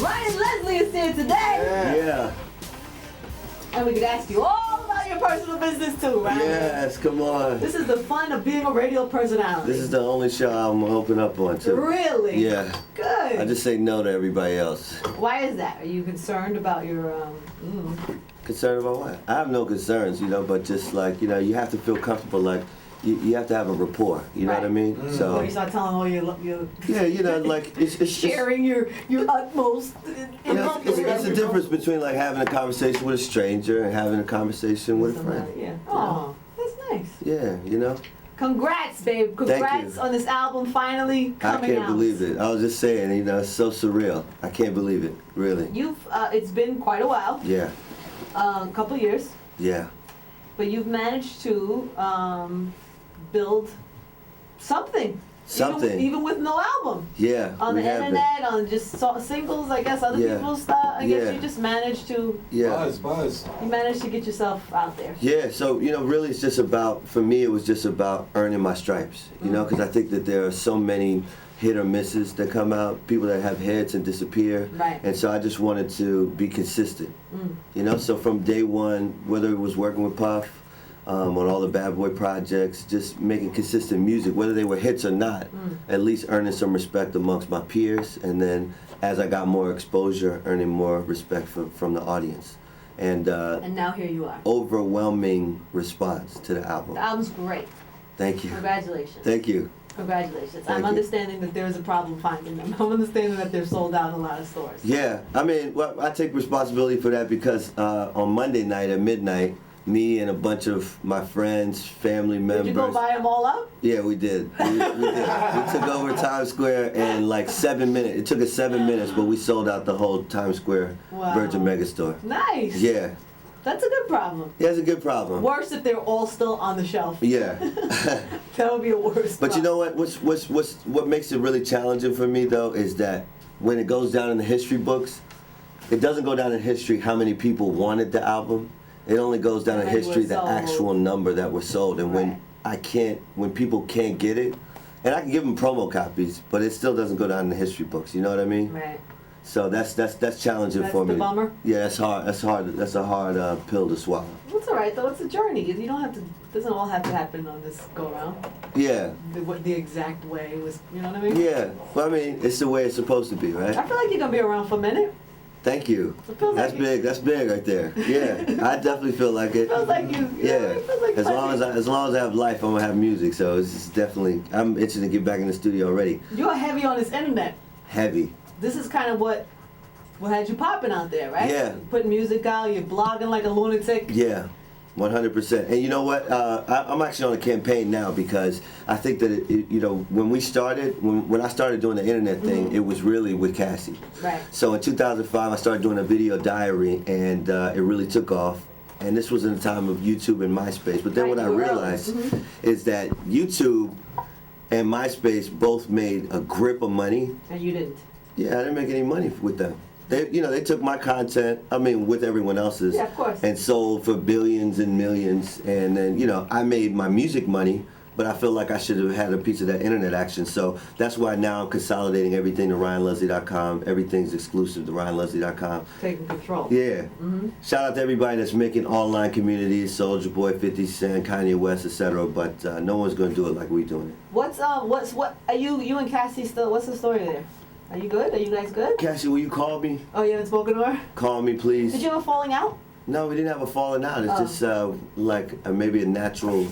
Ryan Leslie is here today. Yeah. And we could ask you all about your personal business too, right? Yes, come on. This is the fun of being a radio personality. This is the only show I'm open up on too. Really? Yeah. Good. I just say no to everybody else. Why is that? Are you concerned about your Concerned about what? I have no concerns, but just like, you have to feel comfortable, like, you have to have a rapport, you know what I mean? So you start telling all your yeah, like it's sharing your utmost. It's the difference between like having a conversation with a stranger and having a conversation with a friend. Yeah. Oh, that's nice. Yeah, Congrats, babe. Congrats on this album finally coming out. I can't believe it. I was just saying, it's so surreal. I can't believe it, really. It's been quite a while. Yeah. A couple years. Yeah. But you've managed to build something. Even with no album. Yeah. On the internet, on just singles, I guess, other people's stuff. I guess you just managed to. Yeah. Buzz. You managed to get yourself out there. Yeah. So really, it's just about, for me, it was just about earning my stripes. Because I think that there are so many hit or misses that come out, people that have hits and disappear. Right. And so I just wanted to be consistent. So from day one, whether it was working with Puff, on all the Bad Boy projects, just making consistent music, whether they were hits or not, at least earning some respect amongst my peers, and then as I got more exposure, earning more respect from the audience. And now here you are. Overwhelming response to the album. The album's great. Thank you. Congratulations. Thank you. Congratulations. Thank I'm you. understanding that there's a problem finding them. I'm understanding that they're sold out in a lot of stores. Yeah, I take responsibility for that because on Monday night at midnight, me and a bunch of my friends, family members. Did you go buy them all up? Yeah, we did. We did. We took over Times Square in like 7 minutes. It took us 7 minutes, but we sold out the whole Times Square Virgin Megastore. Nice. Yeah. That's a good problem. Yeah, it's a good problem. Worse if they're all still on the shelf. Yeah. That would be a worse But you know what? What makes it really challenging for me though is that when it goes down in the history books, it doesn't go down in history how many people wanted the album. It only goes down in history the actual number that was sold. And when people can't get it, and I can give them promo copies, but it still doesn't go down in the history books. You know what I mean? Right. So that's challenging for me. That's the bummer? Yeah, that's hard. That's a hard pill to swallow. It's all right though. It's a journey. You don't have to. It doesn't all have to happen on this go around. Yeah. The exact way it was. You know what I mean? Yeah. Well, it's the way it's supposed to be, right? I feel like you're gonna be around for a minute. Thank you. That's big. That's big right there. Yeah, I definitely feel like it. Feels like you. Yeah. It feels like as long as I have life, I'm gonna have music. So it's just definitely. I'm interested to get back in the studio already. You're heavy on this internet. Heavy. This is kind of what had you popping out there, right? Yeah. You're putting music out. You're blogging like a lunatic. Yeah. 100%. And you know what? I'm actually on a campaign now because I think that when we started, when I started doing the internet thing, it was really with Cassie. Right. So in 2005, I started doing a video diary, and it really took off. And this was in the time of YouTube and MySpace. But then what I realized is that YouTube and MySpace both made a grip of money. And you didn't. Yeah, I didn't make any money with them. They took my content, with everyone else's, yeah, of course, and sold for billions and millions. And then, I made my music money, but I feel like I should have had a piece of that internet action. So that's why now I'm consolidating everything to RyanLeslie.com. Everything's exclusive to RyanLeslie.com. Taking control. Yeah. Shout out to everybody that's making online communities, Soulja Boy, 50 Cent, Kanye West, etc. But no one's gonna do it like we're doing it. What are you and Cassie still? What's the story there? Are you good? Are you guys good? Cassie, will you call me? Oh, you haven't spoken to her? Call me, please. Did you have a falling out? No, we didn't have a falling out. It's just maybe a natural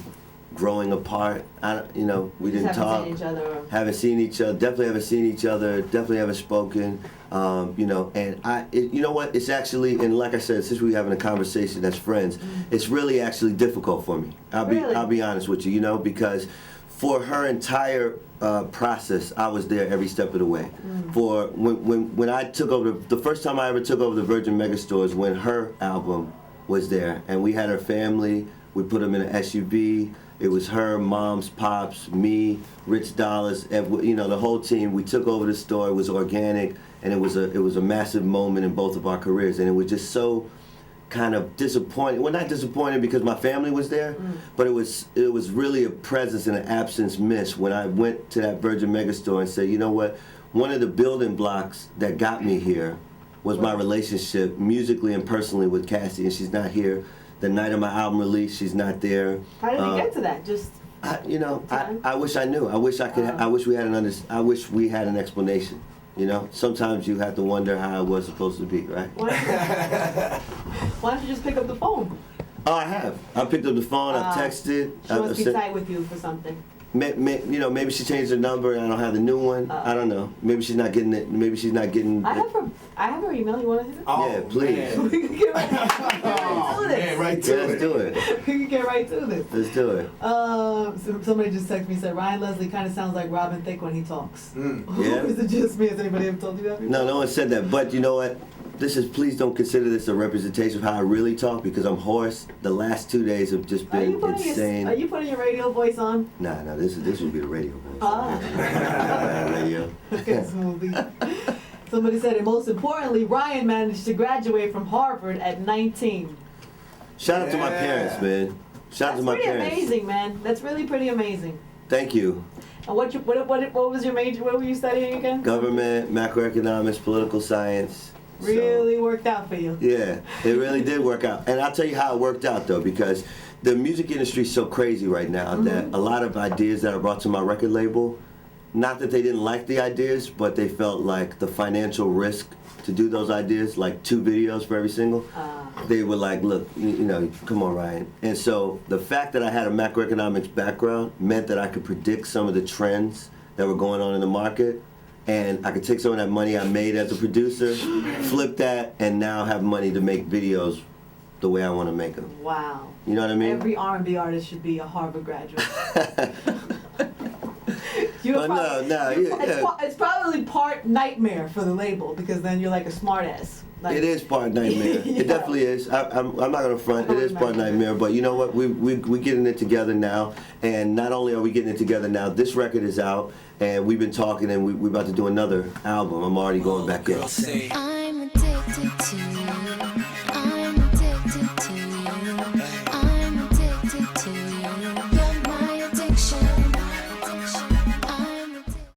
growing apart. We didn't talk. Haven't seen each other. Haven't seen each other. Definitely haven't seen each other. Definitely haven't spoken. And you know what? It's actually, and like I said, since we're having a conversation as friends, it's really actually difficult for me. I'll be honest with you. Because for her entire process, I was there every step of the way. For when I took over, the first time I ever took over the Virgin Megastores, when her album was there, and we had her family. We put them in an SUV. It was her, Mom's, Pops, me, Rich Dollars, the whole team. We took over the store. It was organic, and it was a massive moment in both of our careers, and it was just so kind of disappointed. Well, not disappointed because my family was there, but it was really a presence and an absence miss when I went to that Virgin Megastore and said, you know what, one of the building blocks that got me here was my relationship musically and personally with Cassie, and she's not here. The night of my album release, she's not there. How did you get to that? Just I wish I knew. I wish I could. I wish we had I wish we had an explanation. You know, sometimes you have to wonder how it was supposed to be, right? Why don't you just pick up the phone? Oh, I have. I picked up the phone. I've texted. She must be tight with you for something. Maybe she changed her number and I don't have the new one. I don't know. Maybe she's not getting it. Maybe she's not getting. I have her email. You want to hear it? Oh, yeah, please. We can get right to this. Let's do it. We can get right to this. Let's do it. Somebody just texted me and said Ryan Leslie kind of sounds like Robin Thicke when he talks. Yeah. Is it just me? Has anybody ever told you that before? No, no one said that. But you know what? Please don't consider this a representation of how I really talk because I'm hoarse. The last 2 days have just been insane. Are you putting your radio voice on? Nah, this would be the radio voice. Radio. Okay, smoothie. Somebody said, and most importantly, Ryan managed to graduate from Harvard at 19. Shout out to my parents, man. Shout out to my parents. That's pretty amazing, man. That's really pretty amazing. Thank you. And what was your major? What were you studying again? Government, macroeconomics, political science. Really worked out for you. Yeah, it really did work out. And I'll tell you how it worked out, though, because the music industry is so crazy right now that a lot of ideas that are brought to my record label, not that they didn't like the ideas, but they felt like the financial risk to do those ideas, like 2 videos for every single, they were like, look, you know, come on, Ryan. And so the fact that I had a macroeconomics background meant that I could predict some of the trends that were going on in the market. And I could take some of that money I made as a producer, flip that, and now have money to make videos the way I want to make them. Wow. You know what I mean? Every R&B artist should be a Harvard graduate. It's probably part nightmare for the label because then you're like a smartass. Like, it is part nightmare. Yeah. It definitely is. I'm not gonna front. It is part nightmare. But you know what? We're getting it together now. And not only are we getting it together now, this record is out, and we've been talking, and we're about to do another album. I'm already going back in. I'm addicted to you.